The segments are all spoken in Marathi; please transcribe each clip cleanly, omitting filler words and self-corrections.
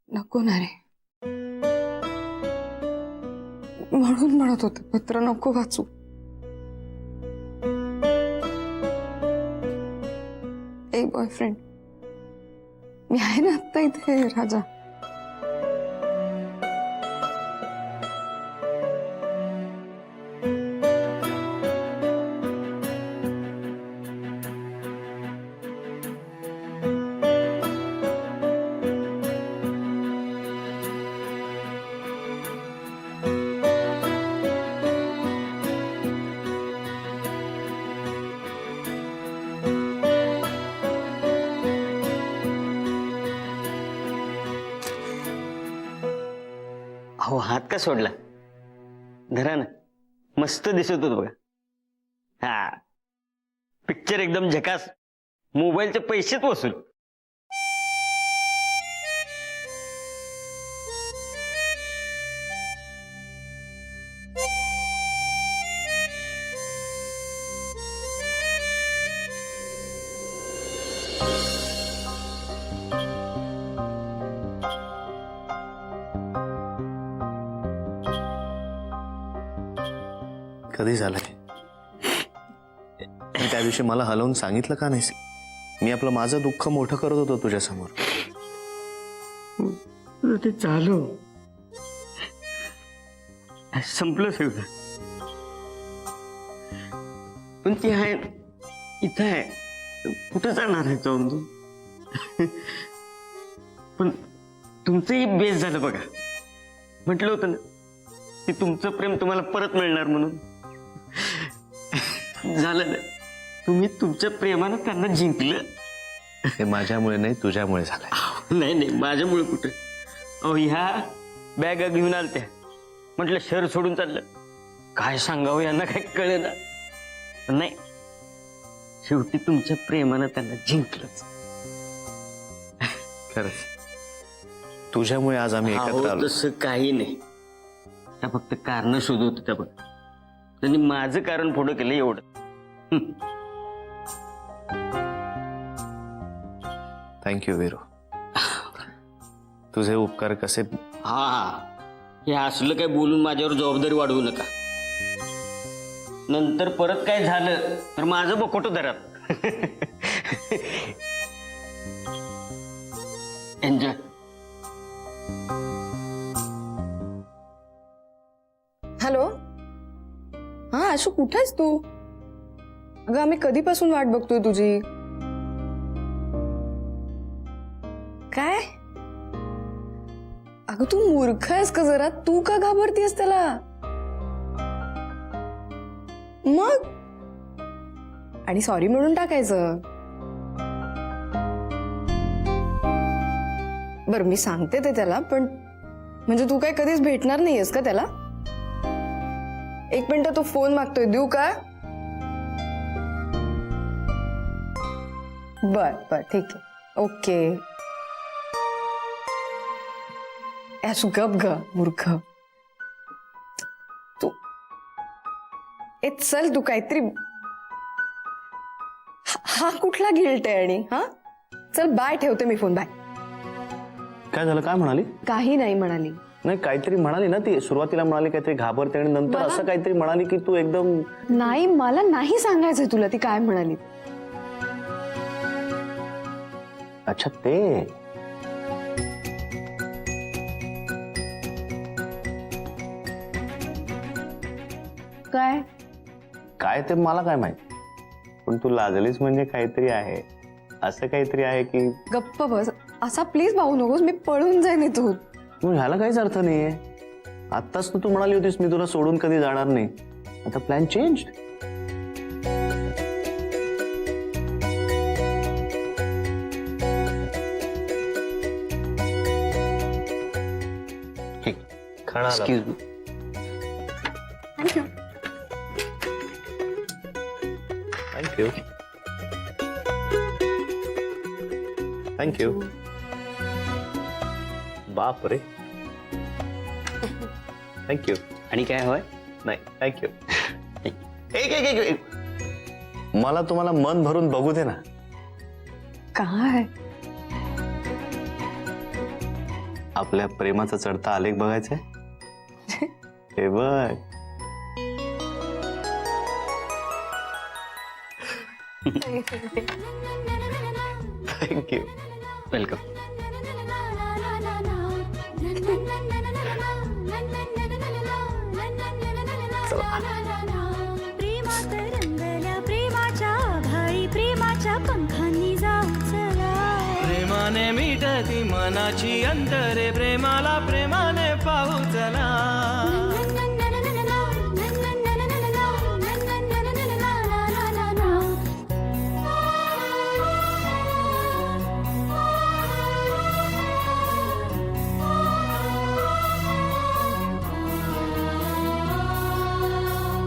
नको ना रे, म्हणून म्हणत होते पत्र नको वाचू. ए बॉयफ्रेंड, मी आहे ना आता इथे राजा. अहो हात का सोडला? धरा ना, मस्त दिसत होत बघा. हा, पिक्चर एकदम झकास. मोबाईलचे पैसेच वसूल. कधी झालंय? त्या दिवशी मला हलवून सांगितलं का नाहीस? मी आपलं माझं दुःख मोठं करत होतो तुझ्या समोर. ते चालू संपलं सगळं. पण ती आहे इथं आहे, कुठं जाणार आहे जाऊन तू? पण तुमचंही बेस झालं बघा. म्हटलं होतं ना की तुमचं प्रेम तुम्हाला परत मिळणार म्हणून. झालं ना, तुम्ही तुमच्या प्रेमानं त्यांना जिंकलं. हे माझ्यामुळे नाही, तुझ्यामुळे झालंय. नाही नाही, माझ्यामुळे कुठे. अहो ह्या बॅगा घेऊन आलत्या, म्हटलं शहर सोडून चाललं. काय सांगावं यांना, काय कळेना. पण नाही, शेवटी तुमच्या प्रेमानं त्यांना जिंकलंच. खरंच तुझ्यामुळे आज आम्ही एकत्र आलो. तसं काही नाही, त्या फक्त कारण शोधत होत्या बघ. त्यांनी माझं कारण पुढं केलं एवढं. थँक्यू वीरू. तुझे उपकार कसे. हा, हे असलं काय बोलून माझ्यावर जबाबदारी वाढवू नका. नंतर परत काय झालं तर माझं बकोट धरात. एन्जॉय. हॅलो. हा आशू, कुठे आहेस तू? अगं आम्ही कधीपासून वाट बघतोय तुझी. काय? अगं तू मूर्ख आहेस का जरा? तू का घाबरतीयस त्याला? मग आणि सॉरी म्हणून टाकायचं. बरं मी सांगते ते त्याला, पण म्हणजे तू काय कधीच भेटणार नाहीयेस का त्याला? एक मिनिट, तो फोन मागतोय, देऊ का? बर बर ठीक आहे, ओके. असू गप ग मूर्ख. तू चल, तू काहीतरी. हा कुठला गिल्ट आहे? आणि हा चल, बाय, ठेवते मी फोन, बाय. काय झालं? काय म्हणाली? काही नाही म्हणाली. नाही, काहीतरी म्हणाली ना ती. सुरुवातीला म्हणाली काहीतरी घाबरते आणि नंतर असं काहीतरी म्हणाली की तू एकदम. नाही, मला नाही सांगायचंय तुला ती काय म्हणाली. अच्छा, ते काय काय ते मला काय माहित. पण तू लाजलीस म्हणजे काहीतरी आहे. असं काहीतरी आहे की. गप्प बस. असा प्लीज भाऊ नकोस, मी पळून जाईन इथून. मग ह्याला काहीच अर्थ नाहीये. आत्ताच तू म्हणाली होतीस मी तुला सोडून कधी जाणार नाही. आता plan change. Excuse me. Thank you. Thank you. Thank you. बाप रे. थँक्यू. आणि काय होय? नाही, थँक्यू. मला तुम्हाला मन भरून बघू दे ना. काय? आपल्या प्रेमाचा चढता आलेख बघायचंय? हे बघ. थँक्यू. वेलकम. प्रेमात रंगल्या प्रेमाच्या आभाळी प्रेमाच्या पंखांनी जाऊ चला. प्रेमाने मिटती मनाची अंतरे प्रेमाला प्रेमाने पाहू चला.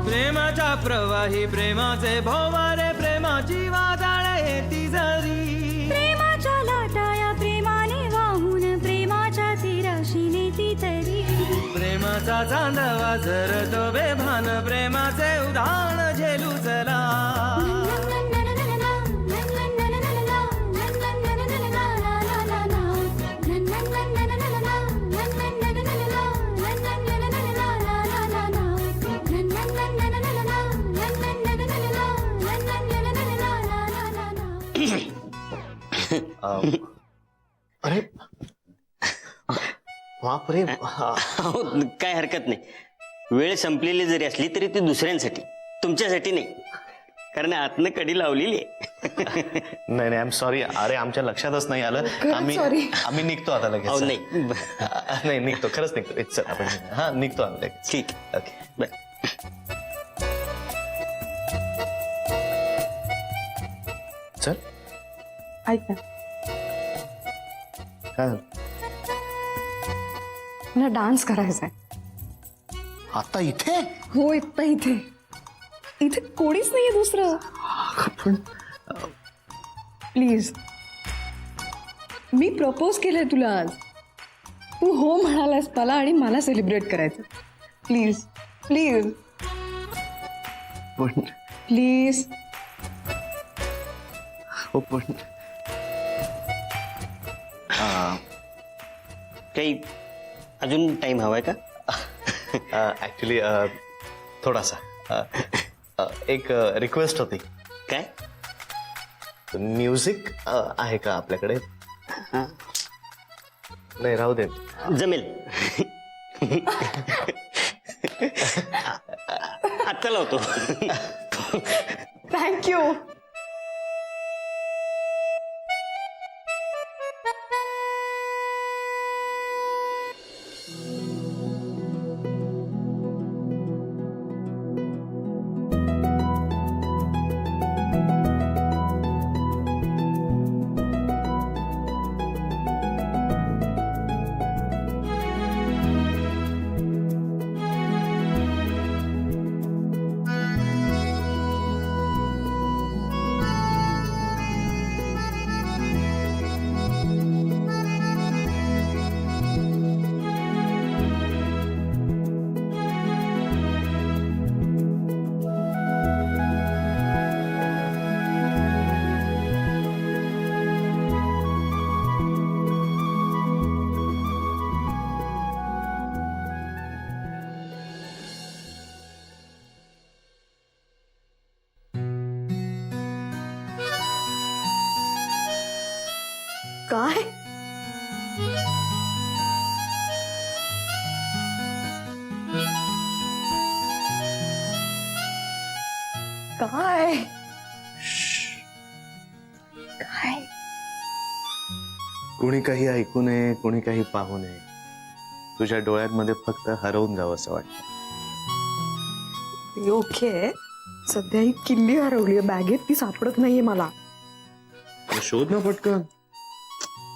प्रेमाच्या प्रवाही प्रेमाचे भोवारे प्रेमाची वादळे येती जरी. प्रेमाच्या लाटाया प्रेमाने वाहून प्रेमाच्या तीराशी नेती तरी. प्रेमाचा चांदवा झरतो बेभान प्रेमाचे उधाण झेलू चला. अरे बापरे. अहो, काय हरकत नाही. वेळ संपलेली जरी असली तरी ती दुसऱ्यांसाठी, तुमच्यासाठी नाही. कारण आतनं कडी लावलेली आहे. नाही नाही, आय एम सॉरी. अरे आमच्या लक्षातच नाही आलं. sorry. आम्ही निघतो आता लगेच. अहो नाही. नाही निघतो, खरंच निघतो. चल आपण हा निघतो आम्ही लगेच. ठीक. ओके. बाय. चल. ऐक ना, काय झालं? मला डान्स करायचा आहे. आता इथे? हो, इथं इथे. इथे कोणीच नाहीये दुसरं. पण प्लीज, मी प्रपोज केलंय तुला आज. तू हो म्हणालास मला आणि मला सेलिब्रेट करायचं. प्लीज प्लीज पण प्लीज. हो पण काही अजून टाइम हवाय का? ऍक्च्युली थोडासा एक रिक्वेस्ट होती. काय? म्युझिक आहे का आपल्याकडे? नाही राहू दे. जमेल. आता लावतो. थँक्यू. काय? काय? काय? कोणी काही ऐकू नये, कोणी काही पाहू नये. तुझ्या डोळ्यांमध्ये फक्त हरवून जावं असं वाटतं. ओके, सध्या ही किल्ली हरवली बॅगेत, ती सापडत नाहीये मला. शोध ना पटकन.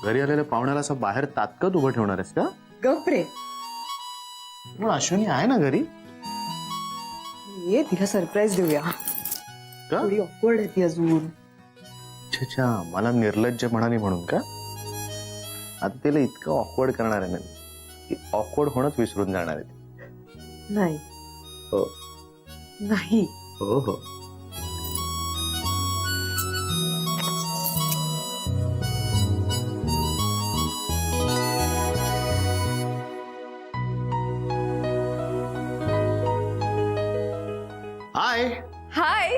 घरी आलेल्या पाहुण्याला असं बाहेर तात्काळ उभं ठेवणार आहेस का? गप रे. मग अश्विनी आहे ना घरी? ये तिला सरप्राईज देऊया. का? थोडी ऑकवर्ड आहे ती अजून. अच्छा, मला निर्लज्ज म्हणाली म्हणून का? आता तिला इतकं ऑकवर्ड करणार आहे ना की ऑकवर्ड होणंच विसरून जाणार आहे. नाही. हो नाही. हो हो. हाय. हाय.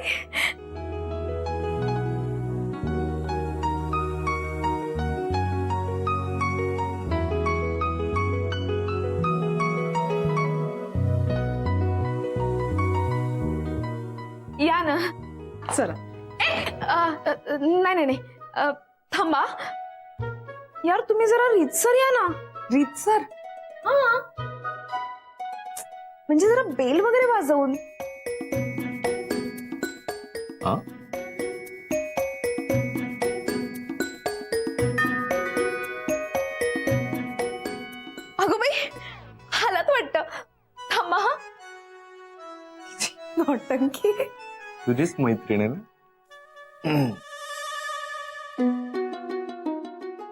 या ना. चला. नाही नाही नाही थांबा यार, तुम्ही जरा रीतसर या ना. रीतसर. हा म्हणजे जरा बेल वगैरे वाजवून. हा? अगं बाई, हालात वाटतं. थांबा हा. नौटंकी. तुझीच मैत्रीण आहे ना.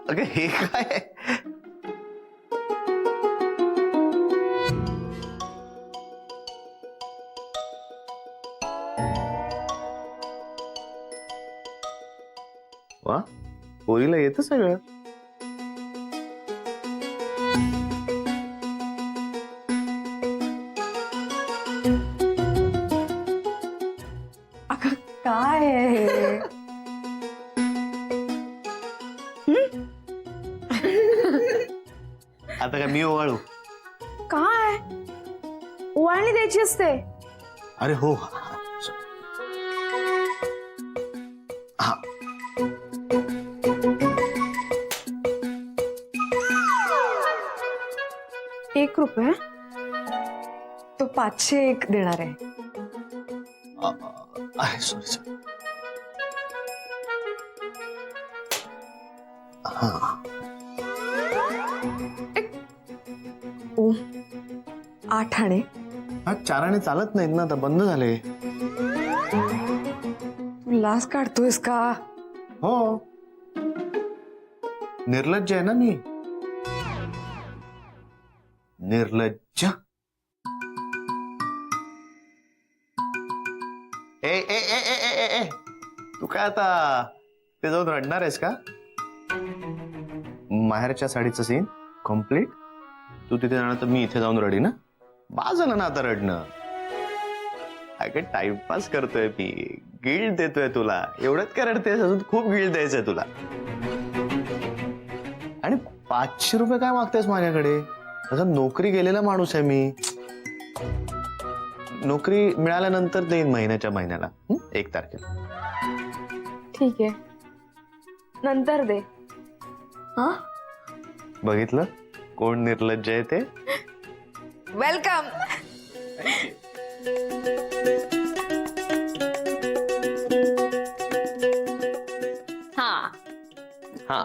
अगं हे काय? वा, पोरीला येतं सगळं. अगं काय आहे हे? आता काय मी ओवाळू? काय ओवाळणी द्यायची असते? अरे हो. हा. 1 रुपये. तो 501 देणार आहे. सॉरी. हा. ओम 8 आणे. हा, 4 आणे चालत नाहीत ना, आता बंद झाले. तू लाज काढतोयस का? हो, निर्लज्ज आहे ना मी. निर्लज्ज. ए ए ए ए ए ए ए तू काय आता ते जाऊन रडणार आहेस का? माहेरच्या साडीचं सीन कम्प्लीट. तू तिथे जाणार तर मी इथे जाऊन रडी ना. बा झालं ना आता रडणं. काय टाइमपास करतोय मी. गिल्ड देतोय तुला. एवढंच का रडतेस? अजून खूप गिल्ड द्यायचंय तुला. आणि 500 रुपये काय मागतेस माझ्याकडे? असं नोकरी गेलेला माणूस आहे मी. नोकरी मिळाल्यानंतर देईन महिन्याला 1 तारखेला. ठीक आहे, नंतर दे. हा. बघितलं कोण निर्लज्ज आहे ते. वेलकम. हा हा.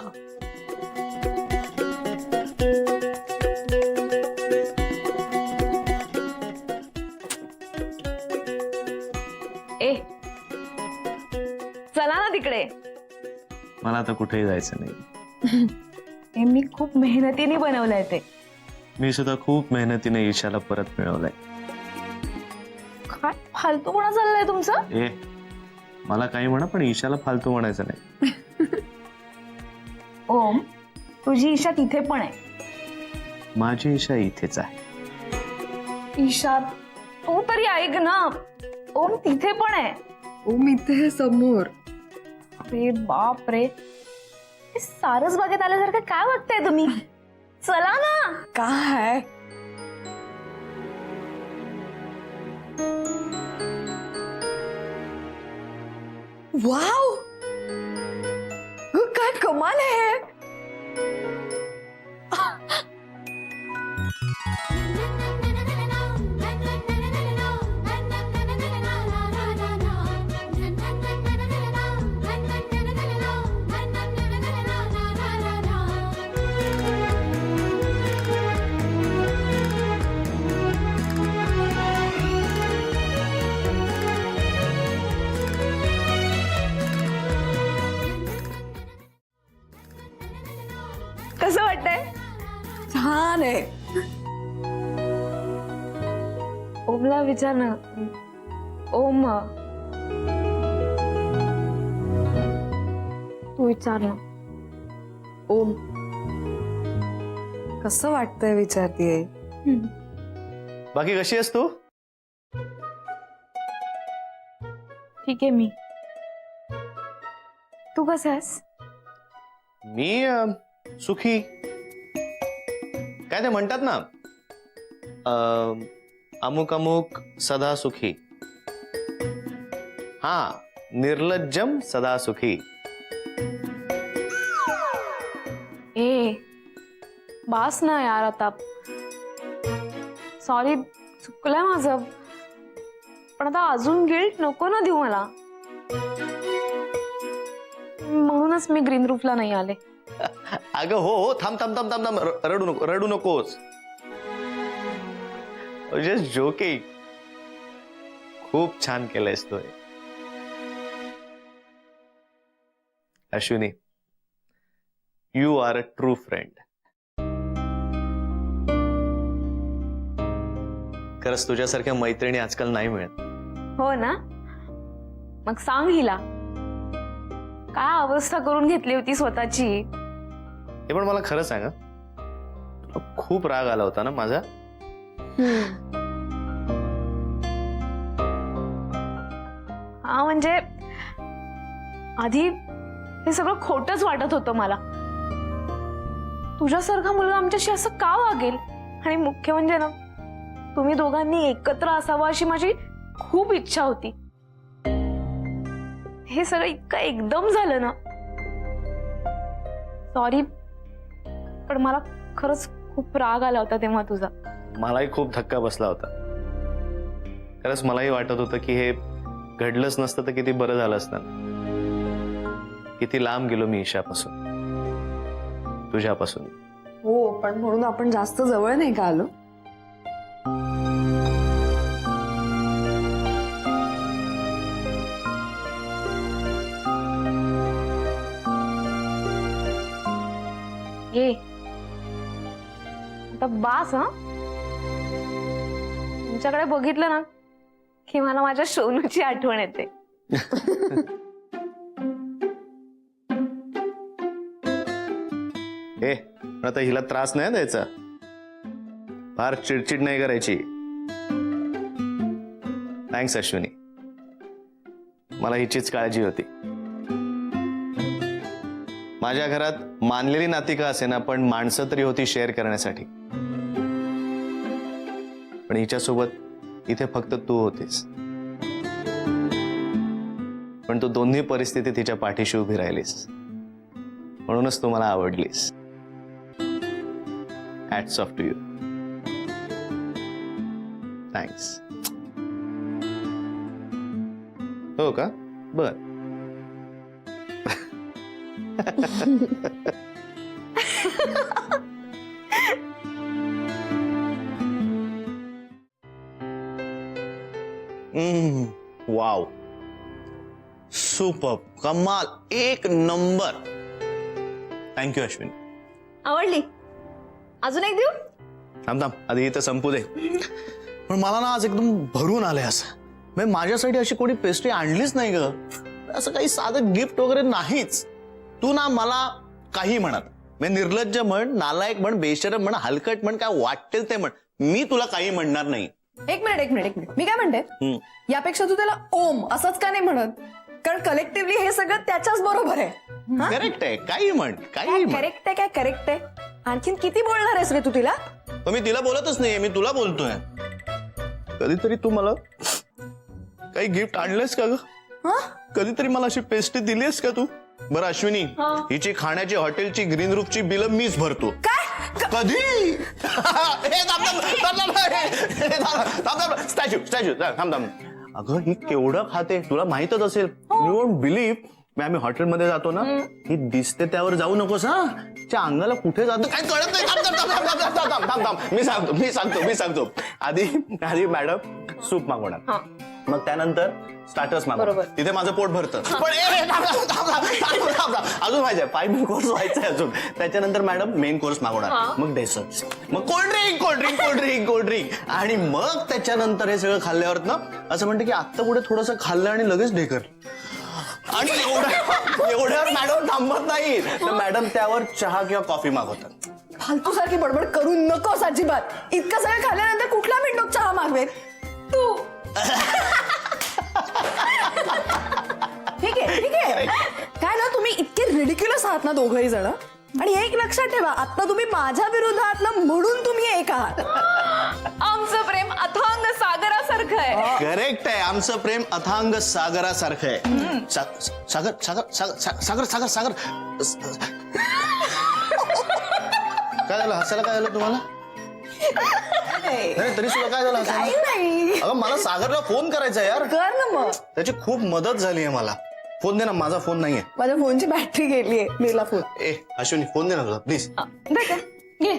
ए चला ना तिकडे. मला आता कुठेही जायचं नाही. हे मी खूप मेहनतीने बनवलंय ते. मी सुद्धा खूप मेहनतीने ईशाला परत मिळवलंय. काय फालतूपणा चाललाय तुमचा? ए मला काही म्हणा, पण ईशाला फालतू म्हणायचं नाही. ओम, तुझी ईशा तिथे पण आहे. माझी ईशा इथेच आहे. ईशा तू तरी ऐक ना. ओम तिथे पण आहे. ओम इथे आहे समोर. अरे बाप रे, हे सारस बागेत आल्यासारखं काय बघताय तुम्ही? चला ना. काय? वाव, काय कमाल आहे. कसं वाटतंय? छान आहे. ओमला विचार ना. ओम तू विचार ना. ओम कसं वाटतंय विचारतीये. बाकी कशी आहेस तू? ठीक आहे मी. तू कसा आहेस? मी सुखी. काय ते म्हणतात ना, अमुक अमुक सदा सुखी. हा, निर्लज्जम सदा सुखी. ए बास ना यार आता. सॉरी, चुकलंय माझं. पण आता अजून गिल्ट नको ना देऊ मला. म्हणूनच मी ग्रीन रूफला नाही आले. अगं हो, थांब थांब थांब थांब थांब. रडू नकोस. Just joking. खूप छान केलंयस तू. Ashwini, you are a true friend. खरंच तुझ्यासारख्या मैत्रिणी आजकाल नाही मिळत. हो ना? मग सांग हिला, काय अवस्था करून घेतली होती स्वतःची. हे पण मला खरं सांग, तुला खूप राग आला होता ना माझा? हा म्हणजे आधी हे सगळं खोटच वाटत होतं मला. तुझ्यासारखा मुलगा आमच्याशी असं का वागेल? आणि मुख्य म्हणजे ना, तुम्ही दोघांनी एकत्र असावं अशी माझी खूप इच्छा होती. हे सगळं इतकं एकदम झालं ना. सॉरी, पण मला खरंच खूप राग आला होता तेव्हा तुझा. मलाही खूप धक्का बसला होता. खरंच मलाही वाटत होतं की हे घडलंच नसतं तर किती बरं झालं असतं. किती लांब गेलो मी ईशापासून, तुझ्यापासून. हो, पण म्हणून आपण जास्त जवळ नाही का आलो? ये आता बास. हा, तुमच्याकडे बघितलं ना की मला माझ्या सोनूची आठवण येते. ए, आता हिला त्रास नाही द्यायचा. फार चिडचिड नाही करायची. थँक्स अश्विनी, मला हिचीच काळजी होती. माझ्या घरात मानलेली नाती का असेना, पण माणसं तरी होती शेअर करण्यासाठी. पण हिच्यासोबत इथे फक्त तू होतीस. पण तू दोन्ही परिस्थितीत तिच्या पाठीशी उभी राहिलीस. म्हणूनच तू मला आवडलीस. Hats off to you. Thanks. हो का? बर. वाव, सुपर, कमाल, एक नंबर. थँक्यू अश्विनी. आवडली? अजून एक देऊ? थांब थांब, आधी इथं संपू दे. पण मला ना आज एकदम भरून आलंय असं. म्हणजे माझ्यासाठी अशी कोणी पेस्ट्री आणलीच नाही ग. असं काही साधं गिफ्ट वगैरे नाहीच. तू ना मला काही म्हणत, म्हणजे निर्लज्ज म्हण, नालायक म्हण, बेशरम म्हण, हलकट म्हण, काय वाटेल ते म्हण, मी तुला काही म्हणणार नाही. एक मिनिट. मी काय म्हणते, यापेक्षा तू त्याला ओम असंच का नाही म्हणत? कारण कलेक्टिव्हली हे सगळं त्याच्याच बरोबर आहे. करेक्ट आहे, काही म्हण, काही म्हण. करेक्ट आहे काय? करेक्ट आहे. आणखीन किती बोलणार आहेस रे तू तिला? पण मी तिला बोलतच नाहीये, मी तुला बोलतोय. कधीतरी तू मला काही गिफ्ट आणलंस का ग? कधीतरी मला अशी पेस्ट्री दिलीस का तू? बरं अश्विनी, हिची खाण्याची, हॉटेलची, ग्रीन रूफची बिल मीच भरतो. काय? कधी? स्टॅच्यू स्टॅच्यू थांब थांब. अगं ही केवढं खाते तुला माहितच असेल. यू वोंट बिलीव्ह, आम्ही हॉटेलमध्ये जातो ना, ही दिसते त्यावर जाऊ नकोस. हा, त्या अंगाला कुठे जातो काय कळत नाही. मी सांगतो. आधी मॅडम सूप मागवणार, मग त्यानंतर स्टार्टर्स मागवणार. तिथे माझं पोट भरतं. पण अजून व्हायचंय, 5 मेन कोर्स व्हायचंय अजून. त्याच्यानंतर मॅडम मेन कोर्स मागवणार, मग डेझर्ट, मग कोल्ड्रिंक आणि मग त्याच्यानंतर हे सगळं खाल्ल्यावर ना असं म्हणतं की आत्ता पुढे थोडंसं खाल्लं आणि लगेच ढेकर. आणि एवढ्यावर मॅडम थांबत नाही, तर मॅडम त्यावर चहा किंवा कॉफी मागवतात. फालतू सारखी बडबड करू नकोस अजिबात. इतकं सगळं खाल्ल्यानंतर कुठला मिनिट चाहा मागवेल तू? तुम्ही इतके रिडिक्युलस आहात ना दोघही जण. आणि एक लक्षात ठेवा, आता तुम्ही माझ्या विरोधात ना म्हणून तुम्ही एक आहात. आमचं प्रेम अथांग सागरासारखं आहे. करेक्ट आहे. आमचं प्रेम अथांग सागरासारखं आहे. सागर सागर सागर सागर सागर सागर काय झालं हसायला? काय झालं तुम्हाला? नाही, तरी सुद्धा काय झालं हसायला? नाही अगं मला सागरला फोन करायचा यार. कर ना मग. त्याची खूप मदत झाली आहे मला. फोन दे ना. माझा फोन नाहीये. माझ्या फोनची बॅटरी गेलीये. मेला फोन. ए अश्विनी फोन दे ना तुझा प्लीज. घे.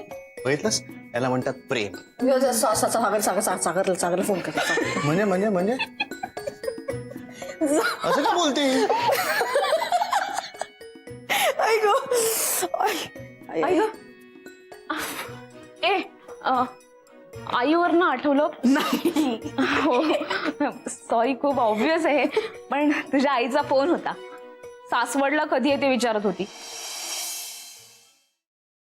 बघितलंस याला म्हणतात प्रेम. सागर सागर सागर सागरला फोन कर. म्हणजे म्हणजे म्हणजे असं का बोलते? आई गो. आई गं. ए आईवरनं आठवलं नाही. हो सॉरी, खूप ऑब्विस आहे, पण तुझ्या आईचा फोन होता. सासवडला कधी येते विचारत होती.